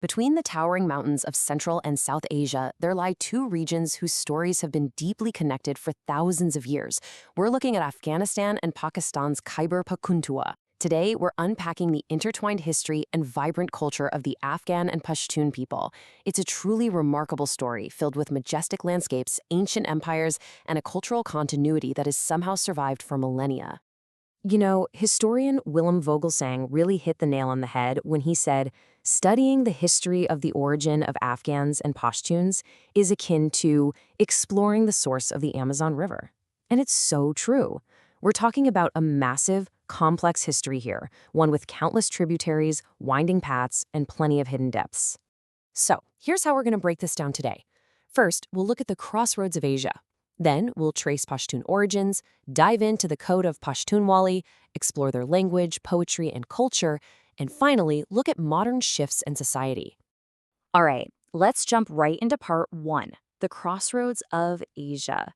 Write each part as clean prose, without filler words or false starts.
Between the towering mountains of Central and South Asia, there lie two regions whose stories have been deeply connected for thousands of years. We're looking at Afghanistan and Pakistan's Khyber Pakhtunkhwa. Today, we're unpacking the intertwined history and vibrant culture of the Afghan and Pashtun people. It's a truly remarkable story filled with majestic landscapes, ancient empires, and a cultural continuity that has somehow survived for millennia. You know, historian Willem Vogelsang really hit the nail on the head when he said, studying the history of the origin of Afghans and Pashtuns is akin to exploring the source of the Amazon River. And it's so true. We're talking about a massive, complex history here, one with countless tributaries, winding paths, and plenty of hidden depths. So, here's how we're going to break this down today. First, we'll look at the crossroads of Asia. Then, we'll trace Pashtun origins, dive into the code of Pashtunwali, explore their language, poetry, and culture, and finally, look at modern shifts in society. All right, let's jump right into part 1, the crossroads of Asia.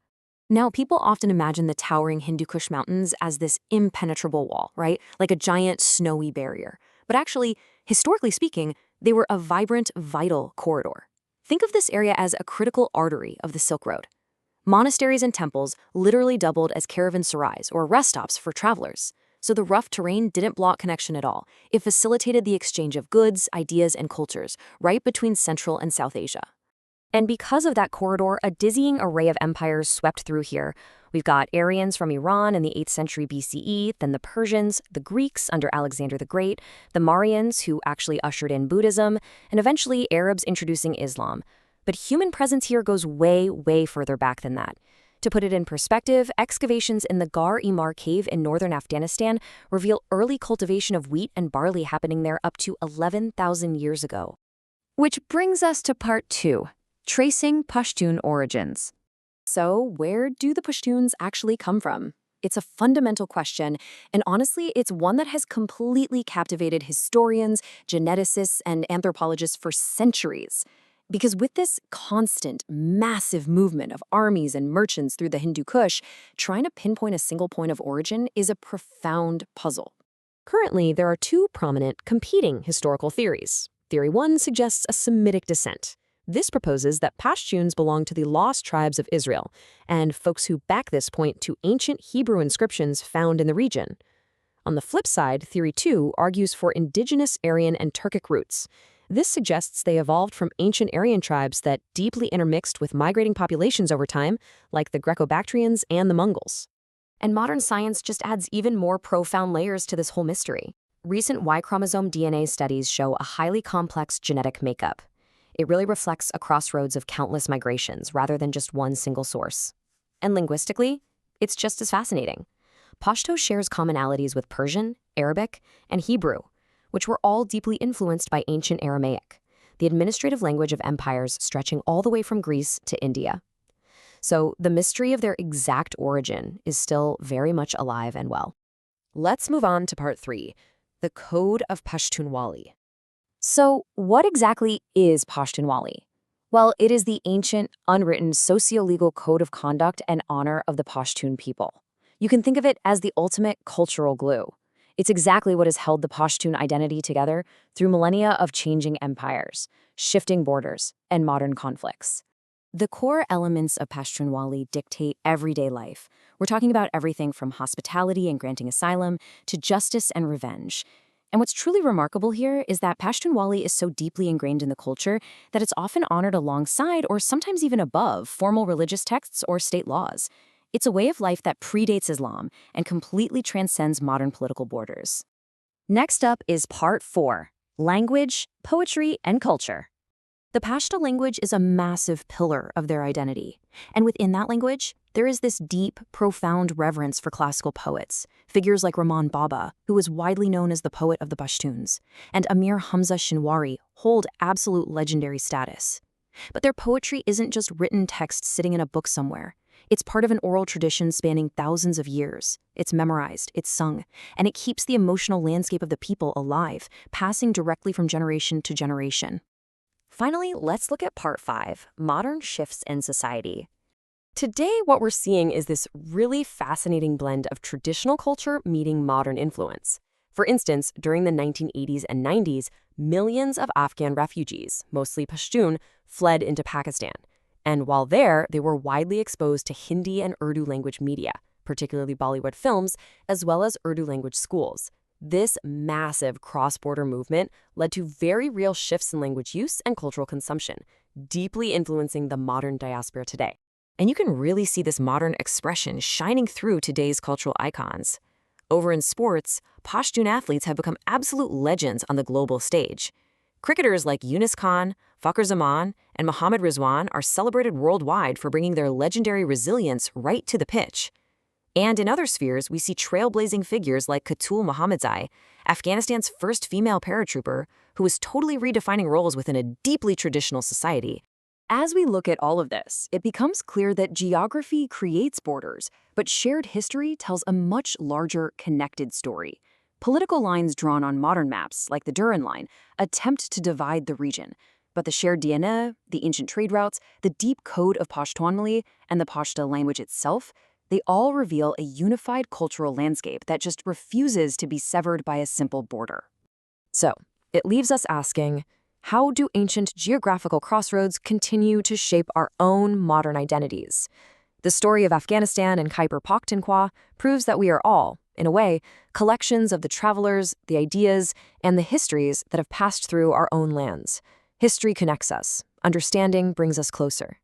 Now, people often imagine the towering Hindu Kush mountains as this impenetrable wall, right? Like a giant snowy barrier. But actually, historically speaking, they were a vibrant, vital corridor. Think of this area as a critical artery of the Silk Road. Monasteries and temples literally doubled as caravanserais or rest stops for travelers. So the rough terrain didn't block connection at all. It facilitated the exchange of goods, ideas, and cultures right between Central and South Asia. And because of that corridor, a dizzying array of empires swept through here. We've got Aryans from Iran in the 8th century BCE, then the Persians, the Greeks under Alexander the Great, the Mauryans who actually ushered in Buddhism, and eventually Arabs introducing Islam. But human presence here goes way, way further back than that. To put it in perspective, excavations in the Gar-e-Mar cave in northern Afghanistan reveal early cultivation of wheat and barley happening there up to 11,000 years ago. Which brings us to part 2, tracing Pashtun origins. So, where do the Pashtuns actually come from? It's a fundamental question, and honestly, it's one that has completely captivated historians, geneticists, and anthropologists for centuries. Because with this constant, massive movement of armies and merchants through the Hindu Kush, trying to pinpoint a single point of origin is a profound puzzle. Currently, there are two prominent, competing historical theories. Theory 1 suggests a Semitic descent. This proposes that Pashtuns belong to the lost tribes of Israel, and folks who back this point to ancient Hebrew inscriptions found in the region. On the flip side, Theory 2 argues for indigenous Aryan and Turkic roots. This suggests they evolved from ancient Aryan tribes that deeply intermixed with migrating populations over time, like the Greco-Bactrians and the Mongols. And modern science just adds even more profound layers to this whole mystery. Recent Y chromosome DNA studies show a highly complex genetic makeup. It really reflects a crossroads of countless migrations rather than just one single source. And linguistically, it's just as fascinating. Pashto shares commonalities with Persian, Arabic, and Hebrew, which were all deeply influenced by ancient Aramaic, the administrative language of empires stretching all the way from Greece to India. So the mystery of their exact origin is still very much alive and well. Let's move on to part 3, the Code of Pashtunwali. So what exactly is Pashtunwali? Well, it is the ancient, unwritten socio-legal code of conduct and honor of the Pashtun people. You can think of it as the ultimate cultural glue. It's exactly what has held the Pashtun identity together through millennia of changing empires, shifting borders, and modern conflicts. The core elements of Pashtunwali dictate everyday life. We're talking about everything from hospitality and granting asylum to justice and revenge. And what's truly remarkable here is that Pashtunwali is so deeply ingrained in the culture that it's often honored alongside or sometimes even above formal religious texts or state laws. It's a way of life that predates Islam and completely transcends modern political borders. Next up is part 4, language, poetry, and culture. The Pashto language is a massive pillar of their identity. And within that language, there is this deep, profound reverence for classical poets, figures like Rahman Baba, who is widely known as the poet of the Pashtuns, and Amir Hamza Shinwari hold absolute legendary status. But their poetry isn't just written text sitting in a book somewhere. It's part of an oral tradition spanning thousands of years. It's memorized, it's sung, and it keeps the emotional landscape of the people alive, passing directly from generation to generation. Finally, let's look at part 5, modern shifts in society. Today, what we're seeing is this really fascinating blend of traditional culture meeting modern influence. For instance, during the 1980s and 90s, millions of Afghan refugees, mostly Pashtun, fled into Pakistan. And while there, they were widely exposed to Hindi and Urdu language media, particularly Bollywood films, as well as Urdu language schools. This massive cross-border movement led to very real shifts in language use and cultural consumption, deeply influencing the modern diaspora today. And you can really see this modern expression shining through today's cultural icons. Over in sports, Pashtun athletes have become absolute legends on the global stage. Cricketers like Yunus Khan, Fakhar Zaman, and Mohammad Rizwan are celebrated worldwide for bringing their legendary resilience right to the pitch. And in other spheres, we see trailblazing figures like Katul Mohammadzai, Afghanistan's first female paratrooper, who is totally redefining roles within a deeply traditional society. As we look at all of this, it becomes clear that geography creates borders, but shared history tells a much larger, connected story. Political lines drawn on modern maps, like the Durrani line, attempt to divide the region. But the shared DNA, the ancient trade routes, the deep code of Pashtunwali, and the Pashto language itself, they all reveal a unified cultural landscape that just refuses to be severed by a simple border. So, it leaves us asking, how do ancient geographical crossroads continue to shape our own modern identities? The story of Afghanistan and Khyber Pakhtunkhwa proves that we are all, in a way, collections of the travelers, the ideas, and the histories that have passed through our own lands. History connects us. Understanding brings us closer.